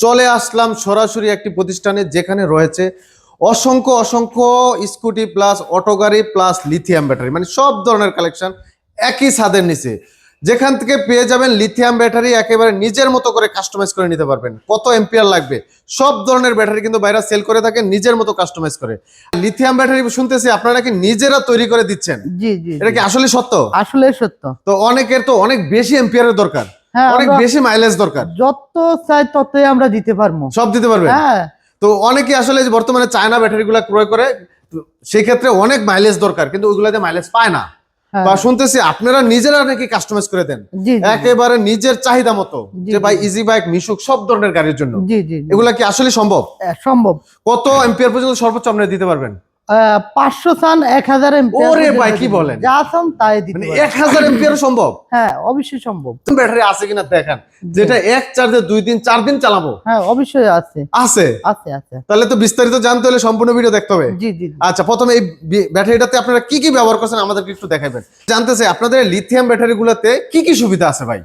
চলে আসলাম সরাসরি একটি প্রতিষ্ঠানে যেখানে রয়েছে অসংখ্য অসংখ্য স্কুটি প্লাস অটো গাড়ি প্লাস লিথিয়াম ব্যাটারি, মানে সব ধরনের কালেকশন একই ছাদের নিচে, যেখান থেকে পেয়ে যাবেন লিথিয়াম ব্যাটারি একেবারে নিজের মতো করে কাস্টমাইজ করে নিতে পারবেন। কত এম্পিয়ার লাগবে সব ধরনের ব্যাটারি কিন্তু বাইরে সেল করে থাকেন নিজের মতো কাস্টমাইজ করে। লিথিয়াম ব্যাটারি শুনতেছি আপনারা কি নিজেরা তৈরি করে দিচ্ছেন? জি জি, এটা কি আসলে সত্য? আসলে সত্য। তো অনেকের তো অনেক বেশি এম্পিয়ারের দরকার, হ্যাঁ, অনেক বেশি মাইলেজ দরকার, যত চাই ততই আমরা দিতে পারবো, সব দিতে পারবেন। হ্যাঁ। তো অনেকে আসলে যে বর্তমানে চায়না ব্যাটারি গুলা ক্রয় করে, সেই ক্ষেত্রে অনেক মাইলেজ দরকার কিন্তু ওইগুলাতে মাইলেজ পায় না। হ্যাঁ। বা শুনতেছি আপনারা নিজেরা নাকি কাস্টমাইজ করে দেন জি জি, একেবারে নিজের চাহিদা মতো, জি, যে ভাই জি। ইজি বাইক মিশুক সব ধরনের গাড়ির জন্য। জি জি জি। এগুলা কি আসলে সম্ভব? সম্ভব। কত এম্পিয়ার পর্যন্ত সর্বোচ্চ আপনারা দিতে পারবেন? 500 চান 1000 এম্পিয়ার। ওরে ভাই কি বলেন, যা চান তাই দিতে মানে পারবো। 1000 এম্পিয়ার সম্ভব? হ্যাঁ, অবশ্যই সম্ভব। ব্যাটারি আছে কিনা দেখেন, যেটা এক চার্জে 2 দিন 4 দিন চালাবো। হ্যাঁ, অবশ্যই আছে আছে আছে আছে। তাহলে তো বিস্তারিত জানতে হলে সম্পূর্ণ ভিডিও দেখতে হবে। জি জি জি। আচ্ছা, প্রথমে এই ব্যাটারিটাতে আপনারা কি কি ব্যবহার করছেন আমাদেরকে একটু দেখাবেন। জানতে চাই আপনাদের লিথিয়াম ব্যাটারি গুলোতে কি কি সুবিধা আছে ভাই?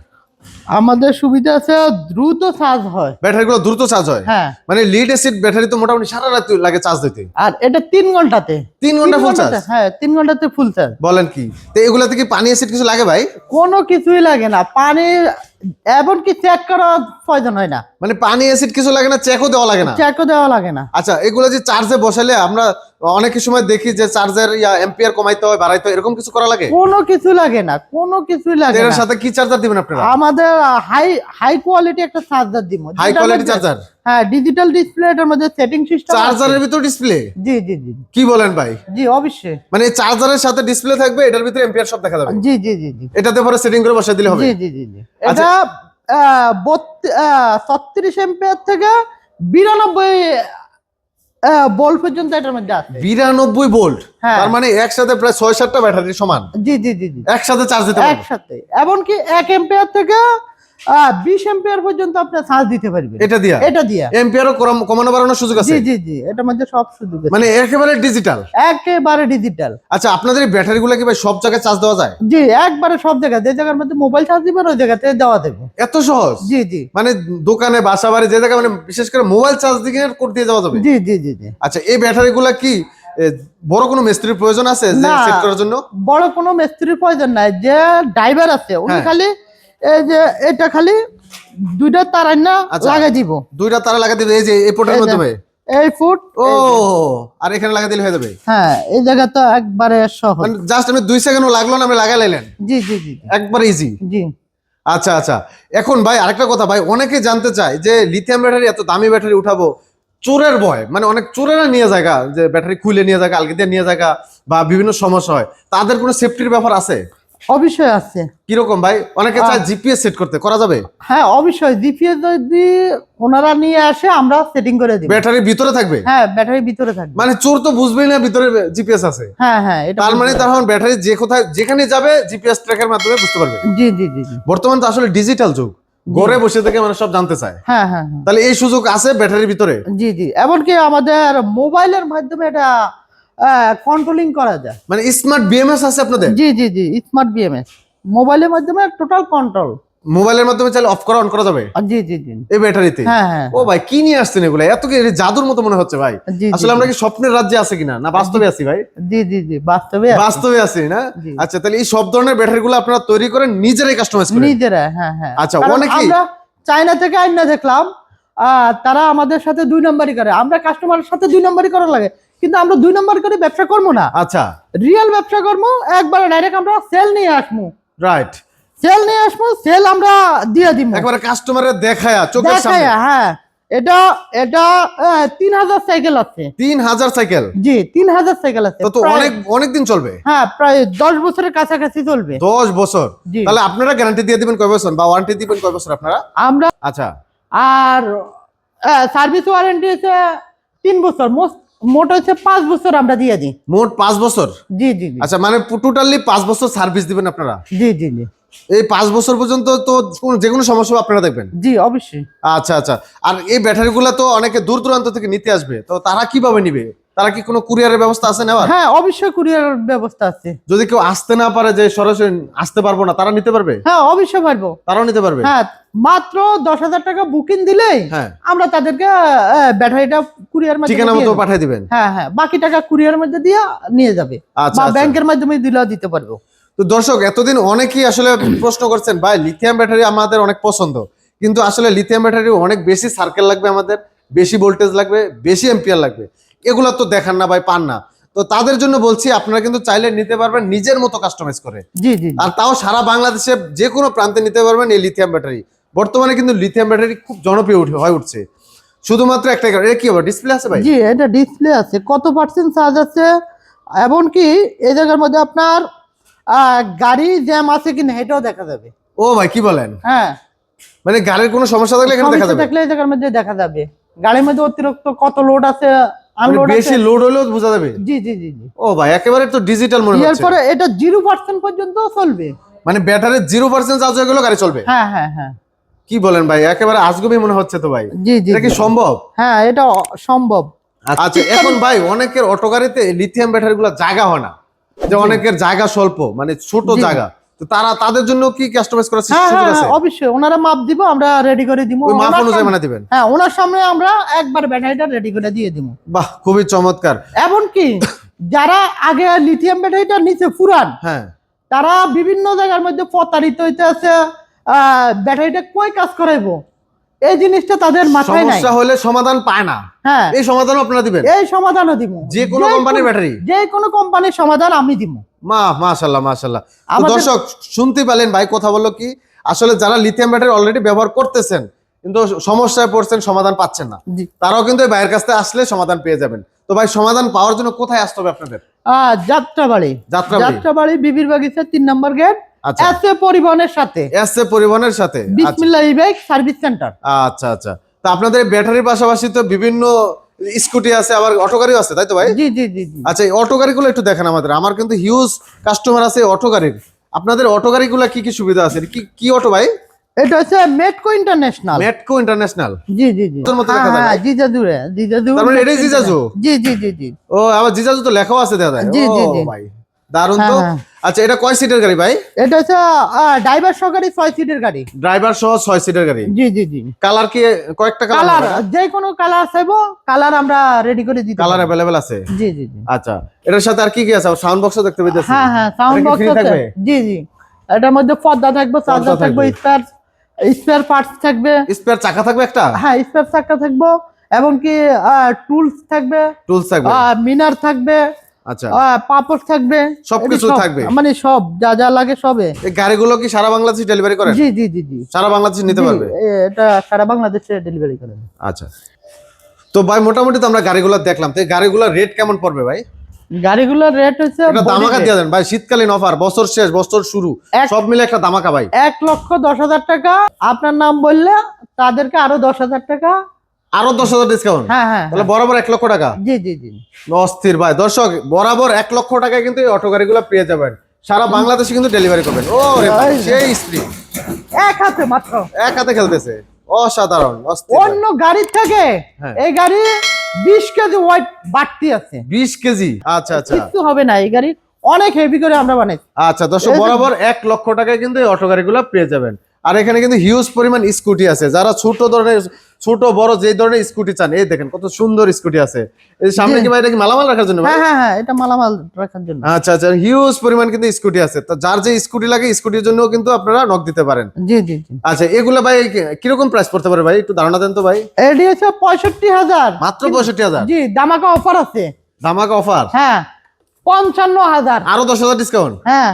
আমাদের সুবিধা আছে, দ্রুত চার্জ হয়। ব্যাটারি গুলো দ্রুত চার্জ হয়? হ্যাঁ। মানে লিড অ্যাসিড ব্যাটারি তো মোটামুটি সারা রাত লাগে চার্জ দিতে। আর এটা 3 ঘন্টাতে। 3 ঘন্টা ফুল চার্জ? হ্যাঁ, 3 ঘন্টাতে ফুল চার্জ। বলেন কি? তো এগুলাতে কি পানি অ্যাসিড কিছু লাগে ভাই? কোনো কিছুই লাগে না, পানি এমনকি চেক করা প্রয়োজন হয় না। মানে পানি অ্যাসিড কিছু লাগে না, চেকও দেওয়া লাগে না? চেকও দেওয়া লাগে না। আচ্ছা, এগুলো যে চার্জে বসালে আমরা অনেক সময় দেখি যে চার্জের এম্পিয়ার কমাইতে হয় বাড়াইতে হয়, এরকম কিছু করা লাগে? কোনো কিছু লাগে না, কোনো কিছুই লাগে এর না। সাথে কি চার্জার দিবেন আপনারা? আমাদের হাই হাই কোয়ালিটি একটা চার্জার দিব। High quality charger? হ্যাঁ, ডিজিটাল ডিসপ্লে, এর মধ্যে সেটিং সিস্টেম। চার্জারের ভিতর ডিসপ্লে? জি জি জি। কি বলেন ভাই? জি অবশ্যই। মানে চার্জারের সাথে ডিসপ্লে থাকবে, এটার ভিতরে এম্পিয়ার সব দেখা যাবে? জি জি জি জি। এটাতে পরে সেটিং করে বসাই দিলে হবে? জি জি জি জি। আচ্ছা। এটা 36 এম্পিয়ার থেকে 92 ভোল্ট পর্যন্ত এটার মধ্যে আছে। 92 ভোল্ট? হ্যাঁ। তার মানে একসাথে প্রায় 6-7টা ব্যাটারি সমান জি জি জি জি। একসাথে চার্জ দিতে পারবেন? একসাথে, এমনকি 1 এম্পিয়ার থেকে 20 এম্পিয়ার পর্যন্ত আপনি চার্জ দিতে পারবেন এটা দিয়া এম্পিয়ারও কমানো বাড়ানোর সুযোগ আছে? জি জি জি, এটার মধ্যে সব সুযোগ আছে। মানে একেবারে ডিজিটাল? একেবারে ডিজিটাল। আচ্ছা, আপনাদের এই ব্যাটারিগুলো কি ভাই সব জায়গায় চার্জ দেওয়া যায়? জি, একবারে সব জায়গায়, যে জায়গার মধ্যে মোবাইল চার্জ দিবেন ওই জায়গাতে দেওয়া দেবে। এত সহজ? জি জি। মানে দোকানে বাসা বাড়ি যে জায়গায়, মানে বিশেষ করে মোবাইল চার্জ দিয়ে দিয়ে যাওয়া যাবে? জি জি জি জি। আচ্ছা, এই ব্যাটারিগুলো কি বড় কোনো মিস্ত্রির প্রয়োজন আছে যে না, সেট করার জন্য? বড় কোনো মিস্ত্রির প্রয়োজন নাই। যে ড্রাইভার আছে উনি হ্যাঁ। খালি এই যে এটা খালি 2টা তার আইনা আচ্ছা। লাগাই দিব। 2টা তারা লাগা দিবে এই যে এই পোর্টের মাধ্যমে? এই ফুট। ও, আর এখানে লাগা দিলে হয়ে যাবে? হ্যাঁ, এই জায়গা তো একবারে সহজ। মানে জাস্ট আমি 2 সেকেন্ডও লাগলো না, আপনি লাগা লাইলেন জি জি জি একবারে ইজি। জি। আচ্ছা আচ্ছা, এখন ভাই আরেকটা কথা ভাই, অনেকে জানতে চায় যে লিথিয়াম ব্যাটারি, এত দামি ব্যাটারি উঠাবো, চোরের ভয়, মানে অনেক চোরেরা নিয়ে জায়গা, যে ব্যাটারি খুলে নিয়ে জায়গা, আলগে দিয়ে নিয়ে জায়গা, বা বিভিন্ন সমস্যা হয়, তাদের কোনো সেফটির ব্যাপার আছে? অবশ্যই আছে। কিরকম ভাই? অনেকে চায় জিপিএস সেট করতে, করা যাবে? হ্যাঁ অবশ্যই, জিপিএস যদি ওনারা নিয়ে আসে আমরা সেটিং করে দিব। ব্যাটারির ভিতরে থাকবে? হ্যাঁ, ব্যাটারির ভিতরে থাকবে। মানে চোর তো বুঝবেই না ভিতরে জিপিএস আছে। হ্যাঁ হ্যাঁ, এটা তার মানে ব্যাটারি যে কোথায় যেখানে যাবে জিপিএস ট্র্যাকের মাধ্যমে বুঝতে পারবে। জি জি জি জি। বর্তমান তো আসলে ডিজিটাল যুগ, ঘরে বসে থেকে মানে সব জানতে চায়। হ্যাঁ হ্যাঁ হ্যাঁ। তাহলে এই সুযোগ আছে ব্যাটারির ভিতরে? জি জি, এমনকি আমাদের মোবাইলের মাধ্যমে এটা কন্ট্রোলিং করা যায়। মানে স্মার্ট বিএমএস আছে আপনাদের? জি জি জি, স্মার্ট বিএমএস মোবাইলের মাধ্যমে টোটাল কন্ট্রোল। মোবাইলের মাধ্যমে চাইলে অফ করা অন করা যাবে জি জি জি। এই ব্যাটারিতে? হ্যাঁ হ্যাঁ। ও ভাই, কি নিয়ে আসছেন এগুলা? এত কি জাদুর মতো মনে হচ্ছে ভাই। জি, জি, আসলে আমরা জি। কি স্বপ্নের রাজ্যে আছি কিনা, না বাস্তবে আছি ভাই? জি জি জি, বাস্তবে আছে। বাস্তবে আছি না? জি। আচ্ছা, তাহলে এই সব ধরনের ব্যাটারিগুলো আপনারা তৈরি করেন নিজেরাই কাস্টমাইজ করেন? নিজেরা, হ্যাঁ হ্যাঁ। আচ্ছা, কারণ অনেকেই আমরা চায়না থেকে আইনা দেখলাম তারা আমাদের সাথে 2 নম্বরই করে। আমরা কাস্টমারের সাথে 2 নম্বরই করার লাগে, কিন্তু আমরা 2 নম্বর করে ব্যবসা করবো না। আচ্ছা, রিয়েল ব্যবসা করবো, একবারে ডাইরেক্ট আমরা সেল নিয়ে আসবো। রাইট, সেল নিয়ে আসবো, সেল আমরা দিয়ে দিব একবারে কাস্টমারের দেখায়া চোখের সামনে। দেখায়া। হ্যাঁ, এটা এটা 3000 সাইকেল আছে। 3000 সাইকেল? জি, 3000 সাইকেল আছে। তো অনেক অনেক দিন চলবে? হ্যাঁ, প্রায় 10 বছরের কাছাকাছি চলবে। 10 বছর? জি। তাহলে আপনারা গ্যারান্টি দিয়ে দিবেন কয় বছর, বা ওয়ারেন্টি দিবেন কয় বছর আপনারা? আমরা আচ্ছা। আর সার্ভিস ওয়ারেন্টি হচ্ছে 3 বছর, মোট হচ্ছে 5 বছর আমরা দিয়ে দিই। মোট 5 বছর? জি জি জি। আচ্ছা, মানে টোটালি 5 বছর সার্ভিস দিবেন আপনারা? জি জি জি। এই 5 বছর পর্যন্ত তো যে কোনো সমস্যা আপনারা দেখবেন? জি অবশ্যই। আচ্ছা আচ্ছা। আর এই ব্যাটারিগুলো তো অনেকে দূর দূরান্ত থেকে নিতে আসবে, তো তারা কিভাবে নিবে? তারা কি কোনো কুরিয়ারের ব্যবস্থা আছে নেওয়ার? হ্যাঁ, অবশ্যই কুরিয়ার ব্যবস্থা আছে। যদি কেউ আসতে না পারে, যে সরাসরি আসতে পারবো না, তারা নিতে পারবে? হ্যাঁ, অবশ্যই পারবো। তারাও নিতে পারবে? হ্যাঁ, মাত্র 10,000 টাকা বুকিং দিলেই হ্যাঁ, আমরা তাদেরকে ব্যাটারিটা কুরিয়ার মাধ্যমে ঠিকানা দিয়ে মতো দেব। পাঠিয়ে দিবেন। হ্যাঁ হ্যাঁ, বাকি টাকা কুরিয়ার মধ্যে দিয়ে নিয়ে যাবে, আচ্ছা, বা আচ্ছা। ব্যাংকের মাধ্যমে দিলেও দিতে পারবো। তো দর্শক, এতদিন অনেকেই আসলে প্রশ্ন করছেন, ভাই লিথিয়াম ব্যাটারি আমাদের অনেক পছন্দ, কিন্তু আসলে লিথিয়াম ব্যাটারি অনেক বেশি সার্কেল লাগবে, আমাদের বেশি ভোল্টেজ লাগবে, বেশি এম্পিয়ার লাগবে, এগুলো তো দেখান না ভাই, পান না। তো তাদের জন্য বলছি, আপনারা কিন্তু চাইলে নিতে পারবেন নিজের মতো কাস্টমাইজ করে, জি জি আর তাও সারা বাংলাদেশে যে কোনো প্রান্তে নিতে পারবেন এই লিথিয়াম ব্যাটারি। বর্তমানে কিন্তু লিথিয়াম ব্যাটারি খুব জনপ্রিয় হয়ে উঠছে। শুধুমাত্র একটা কারণ, এটা কি হবে, ডিসপ্লে আছে ভাই? জি, এটা ডিসপ্লে আছে, কত পার্সেন্ট চার্জ আছে, এমনকি এই জায়গার মধ্যে আপনার গাড়ি জ্যাম আছে কিনা এটাও দেখা যাবে। ও ভাই, কি বলেন? হ্যাঁ, মানে গাড়ির কোনো সমস্যা থাকলে এখানে দেখা সমস্যা যাবে? থাকলে এই জায়গার মধ্যে দেখা যাবে। গাড়ির মধ্যে অতিরিক্ত কত লোড আছে, মানে আনলোড আছে। বেশি লোড হলেও বোঝা যাবে? জি জি জি জি। ও ভাই, একেবারে তো ডিজিটাল মনে হচ্ছে। এরপরে এটা 0% পর্যন্ত চলবে। মানে ব্যাটারি 0% চার্জ হয়ে গেল, গাড়ি চলবে? হ্যাঁ হ্যাঁ হ্যাঁ। কি বলেন ভাই, একেবারে আজগুবি মনে হচ্ছে তো ভাই। জি জি এটা কি জি। সম্ভব? হ্যাঁ, এটা সম্ভব। আচ্ছা, এখন ভাই অনেকের অটো গাড়িতে লিথিয়াম ব্যাটারি গুলো জায়গা হয় না, যে অনেকের জায়গা স্বল্প, মানে ছোট জি। জায়গা, তো তাদের জন্য কি কাস্টমাইজ করার হ্যাঁ সুযোগ হ্যাঁ আছে? হ্যাঁ, অবশ্যই ওনারা মাপ দিব, আমরা রেডি করে দিব। ওই মাপ ওনার অনুযায়ী সামনে- বানিয়ে দিবেন? হ্যাঁ, ওনার সামনে আমরা একবার ব্যাটারিটা রেডি করে দিয়ে দিব। বাহ, খুবই চমৎকার। এমনকি যারা আগে লিথিয়াম ব্যাটারিটা নিচে পুরান, হ্যাঁ, তারা বিভিন্ন জায়গার মধ্যে প্রতারিত হইতে আছে, ব্যাটারিটা কই কাজ করাইবো, এই জিনিসটা তাদের মাথায় নাই। সমস্যা হলে সমাধান পায় না, হ্যাঁ, এই সমাধান আপনারা দিবেন? এই সমাধানও দিব। যে কোনো কোম্পানির ব্যাটারি? যে কোনো কোম্পানির সমাধান আমি দিব। মাশাআল্লাহ মাশাআল্লাহ। তো আমাদের- দর্শক শুনতে পেলেন, ভাই কথা বললো কি, আসলে যারা লিথিয়াম ব্যাটারি অলরেডি ব্যবহার করতেছেন কিন্তু সমস্যায় পড়ছেন, সমাধান পাচ্ছেন না, জি। তারাও কিন্তু এই ভাইয়ের কাছ থেকে আসলে সমাধান পেয়ে যাবেন। তো ভাই, সমাধান পাওয়ার জন্য কোথায় আসতে হবে আপনাদের? যাত্রাবাড়ি, যাত্রাবাড়ি বিবির বাগিচা 3 নম্বর গেট, আচ্ছা, এসএ পরিবহনের সাথে, এসএ পরিবহনের সাথে। আচ্ছা বিসমিল্লাহ ই-বাইক সার্ভিস সেন্টার। আচ্ছা আচ্ছা। তো আপনাদের এই ব্যাটারির পাশাপাশি তো বিভিন্ন স্কুটি আছে, আবার অটো গাড়িও আছে, তাই তো ভাই? জি জি জি জি। আচ্ছা, এই অটো গাড়িগুলো একটু দেখেন আমাদের, আমার কিন্তু হিউজ কাস্টমার আছে অটো গাড়ির। আপনাদের অটো গাড়িগুলো কি কি সুবিধা আছে? কি কি অটো ভাই? এটা হচ্ছে মেটকো ইন্টারন্যাশনাল। মেটকো ইন্টারন্যাশনাল? জি জি জি। তোর মতো দেখা যায়, হ্যাঁ, ভাই? জিজাজু রে, জিজাজু। তার মানে এটাই জিজাজু? জি জি জি জি। ও, আবার জিজাজু তো লেখাও আছে দেখা যায়। জি, জি, ও জি। ভাই, দারুণ তো। হ্যাঁ, হ্যাঁ। আচ্ছা, এটা কয় সিটের গাড়ি ভাই? এটা হচ্ছে ড্রাইভার সহকারী 6 সিটের গাড়ি। ড্রাইভার সহ 6 সিটের গাড়ি? জি জি জি। কালার কি কয়েকটা কালার, কালার? যে কোনো কালার চাইবো, কালার আমরা রেডি করে দিতে কালার পারি। अवेलेबल আছে? জি জি জি। আচ্ছা, এটার সাথে আর কি কি আছে? সাউন্ড বক্সও দেখতে পেতেছি। হ্যাঁ হ্যাঁ, সাউন্ড এটা কি বক্স free আছে। থাকবে? জি জি। এটার মধ্যে পর্দা থাকবে, চার্জার থাকবে, থাকবে। স্পেয়ার পার্টস থাকবে। স্পেয়ার চাকা থাকবে একটা? হ্যাঁ, স্পেয়ার চাকা থাকবে, এবং কি টুলস থাকবে, টুলস থাকবে? মিনার থাকবে, আচ্ছা, পাপড় থাকবে, সবকিছু এটি সব, থাকবে? মানে সব যা যা লাগে সবে। এই গাড়িগুলো কি সারা বাংলাদেশে ডেলিভারি করেন? জি জি জি জি। সারা বাংলাদেশে নিতে জি, পারবে? এটা সারা বাংলাদেশে ডেলিভারি করেন। আচ্ছা। তো ভাই, মোটামুটি তো আমরা গাড়িগুলো দেখলাম, তো এই গাড়িগুলোর রেট কেমন পড়বে ভাই? গাড়িগুলোর রেট হচ্ছে একটা দামাকা দিয়ে দেন ভাই, শীতকালীন অফার, বছর শেষ, বছর শুরু, সব মিলে একটা দামাকা ভাই। 1,10,000 টাকা। আপনার নাম বললে তাদেরকে আরো 10,000 টাকা। আরো 10,000 ডিসকাউন্ট? হ্যাঁ হ্যাঁ তাহলে বরাবর 1 লক্ষ টাকা? জি জি জি। অস্থির ভাই। দর্শক, বরাবর 1 লক্ষ টাকায় কিন্তু এই অটো গাড়িগুলো পেয়ে যাবেন, সারা বাংলাদেশে কিন্তু ডেলিভারি করবেন। ও রে ভাই, সেই স্পিড, এক হাতে মাত্র, এক হাতে খেলতেছে, অসাধারণ, অস্থির ভাই। অন্য গাড়ির থেকে হ্যাঁ। এই গাড়ি 20 কেজি ওয়েট বাড়তি আছে। 20 কেজি? আচ্ছা আচ্ছা কিছু হবে না, এই গাড়ি অনেক হেভি করে আমরা বানাই। আচ্ছা। দর্শক, বরাবর 1 লক্ষ টাকায় কিন্তু এই অটো গাড়িগুলো পেয়ে যাবেন। আর এখানে কিন্তু হিউজ পরিমাণ স্কুটি আছে, যারা ছোট বড় যে ধরনের স্কুটি চান, এই দেখেন কত সুন্দর স্কুটি আছে। এই সামনে কি ভাই, এটা কি মালামাল রাখার জন্য ভাই? হ্যাঁ হ্যাঁ হ্যাঁ, এটা মালামাল রাখার জন্য। আচ্ছা আচ্ছা, হিউজ পরিমাণ কিন্তু স্কুটি আছে। তো যার যে স্কুটি লাগে, স্কুটির জন্য কিন্তু আপনারা নক দিতে পারেন। জি জি জি। আচ্ছা, এগুলো ভাই কিরকম প্রাইস পড়তে পারে ভাই, একটু ধারণা দেন তো ভাই। এটি হচ্ছে 65,000। মাত্র 65,000? জি, দামাকা অফার আছে। ধামাকা অফার? হ্যাঁ, 55,000। আরো 10,000 ডিসকাউন্ট? হ্যাঁ,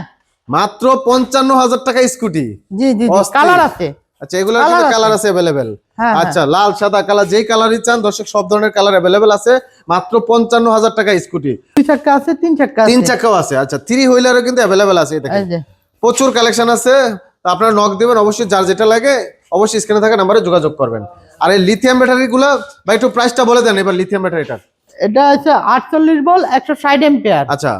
মাত্র 55,000 টাকা স্কুটি? জি জি জি। অস্থির। কালার আছে। আচ্ছা, এগুলোর কালার কিন্তু আছে। কালার আছে अवेलेबल? হ্যাঁ, আচ্ছা, লাল সাদা কালার যেই কালারই চান দর্শক, সব ধরনের কালার अवेलेबल আছে। মাত্র 55,000 টাকা স্কুটি। 2 চাকা আছে, 3 চাকা আছে। 3 চাকাও আছে? আচ্ছা, 3 হুইলারও কিন্তু अवेलेबल আছে। এই দেখেন এই যে। প্রচুর কালেকশন আছে। তো আপনারা নক দিবেন অবশ্যই, যার যেটা লাগে অবশ্যই স্ক্রিনে থাকা নম্বরে যোগাযোগ করবেন। আর এই লিথিয়াম ব্যাটারিগুলো ভাই একটু প্রাইসটা বলে দেন এবার, লিথিয়াম ব্যাটারিটা। এটা হচ্ছে 48 ভোল্ট, 160 এম্পিয়ার। আচ্ছা,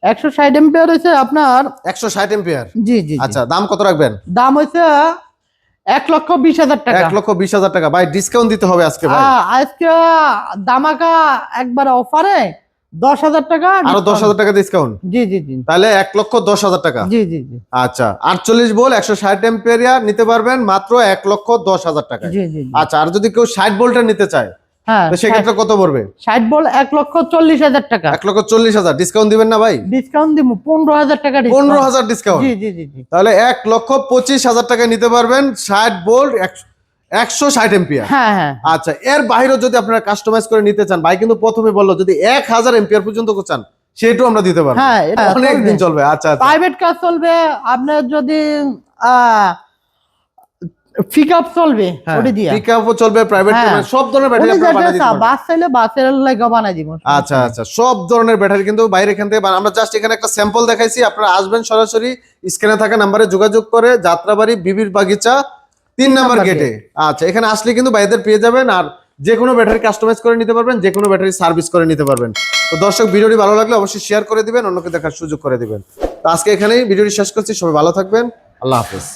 160 এম্পিয়ার হচ্ছে আপনার। 160 এম্পিয়ার? জি জি। আচ্ছা, দাম কত রাখবেন? দাম হচ্ছে 1,20,000 টাকা। 1,20,000 টাকা? ভাই ডিসকাউন্ট দিতে হবে আজকে ভাই। আজকে দামাকা একবার অফারে 10,000 টাকা আরো 10,000 টাকা ডিসকাউন্ট, জি জি জি তাহলে 1,10,000 টাকা। জি জি জি আচ্ছা 48 ভোল্ট 160 অ্যাম্পিয়ার নিতে পারবেন মাত্র 1,10,000 টাকায়। জি জি জি আচ্ছা আর যদি কেউ 60 ভোল্টের নিতে চায় হ্যাঁ, তো সেক্ষেত্রে কত পড়বে? 60 ভোল্ট 1,40,000 টাকা 1,40,000 ডিসকাউন্ট দিবেন না ভাই? ডিসকাউন্ট দিব 15,000 টাকা discount। 15,000 ডিসকাউন্ট, জি জি জি জি তাহলে 1,25,000 টাকায় নিতে পারবেন 60 ভোল্ট 160 এম্পিয়ার। হ্যাঁ হ্যাঁ আচ্ছা এর বাইরেও যদি আপনারা কাস্টমাইজ করে নিতে চান, ভাই কিন্তু প্রথমে বললো যদি 1000 এম্পিয়ার পর্যন্ত চান সেটাও আমরা দিতে পারবো। হ্যাঁ, এটা অনেক চলবে। দিন চলবে। আচ্ছা আচ্ছা প্রাইভেট কাজ চলবে, আপনার যদি পিক আপ চলবে ওটা দিয়া, পিকআপও চলবে, প্রাইভেট হ্যাঁ। সব ধরনের ব্যাটারি উনি আপনারা যেটা বানিয়ে দিতে পারবেন। বাস চাইলে বাসের লাগে বানাই দিব। আচ্ছা আচ্ছা সব ধরনের ব্যাটারি কিন্তু বাইরে এখান থেকে আমরা জাস্ট এখানে একটা স্যাম্পল দেখাইছি, আপনারা আসবেন সরাসরি স্ক্রিনে থাকা নাম্বারে যোগাযোগ করে যাত্রাবাড়ি বিবির বাগিচা 3 নাম্বার নাম্বার গেটে। আচ্ছা এখানে আসলে কিন্তু ভাইদের পেয়ে যাবেন, আর যে কোনো ব্যাটারি কাস্টমাইজ করে নিতে পারবেন, যে কোনো ব্যাটারি সার্ভিস করে নিতে পারবেন। তো দর্শক ভিডিওটি ভালো লাগলে অবশ্যই শেয়ার করে দিবেন, অন্যকে দেখার সুযোগ করে দিবেন। তো আজকে এখানেই ভিডিওটি শেষ করছি, সবাই ভালো থাকবেন, আল্লাহ হাফেজ।